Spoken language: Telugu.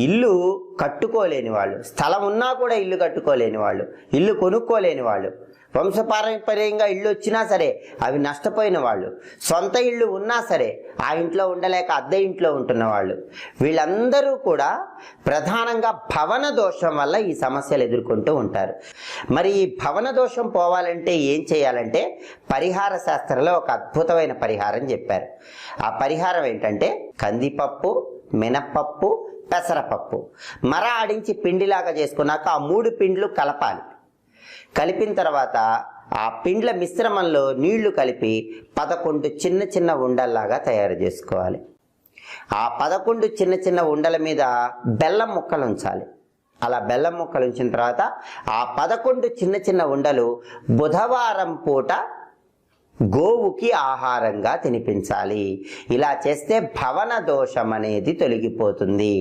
ఇల్లు కట్టుకోలేని వాళ్ళు, స్థలం ఉన్నా కూడా ఇల్లు కట్టుకోలేని వాళ్ళు, ఇల్లు కొనుక్కోలేని వాళ్ళు, వంశపారంపర్యంగా ఇల్లు వచ్చినా సరే అవి నష్టపోయిన వాళ్ళు, సొంత ఇల్లు ఉన్నా సరే ఆ ఇంట్లో ఉండలేక అద్దె ఇంట్లో ఉంటున్న వాళ్ళు, వీళ్ళందరూ కూడా ప్రధానంగా భవన దోషం వల్ల ఈ సమస్యలు ఎదుర్కొంటూ ఉంటారు. మరి ఈ భవన దోషం పోవాలంటే ఏం చేయాలంటే పరిహార శాస్త్రంలో ఒక అద్భుతమైన పరిహారం చెప్పారు. ఆ పరిహారం ఏంటంటే కందిపప్పు, మినప్పప్పు, పెసరపప్పు మర ఆడించి పిండిలాగా చేసుకున్నాక ఆ 3 పిండ్లు కలపాలి. కలిపిన తర్వాత ఆ పిండ్ల మిశ్రమంలో నీళ్లు కలిపి 11 చిన్న చిన్న ఉండల్లాగా తయారు చేసుకోవాలి. ఆ 11 చిన్న చిన్న ఉండల మీద బెల్లం ముక్కలు ఉంచాలి. అలా బెల్లం ముక్కలు ఉంచిన తర్వాత ఆ 11 చిన్న చిన్న ఉండలు బుధవారం పూట గోవుకి ఆహారంగా తినిపించాలి. ఇలా చేస్తే భవన దోషం అనేది తొలగిపోతుంది.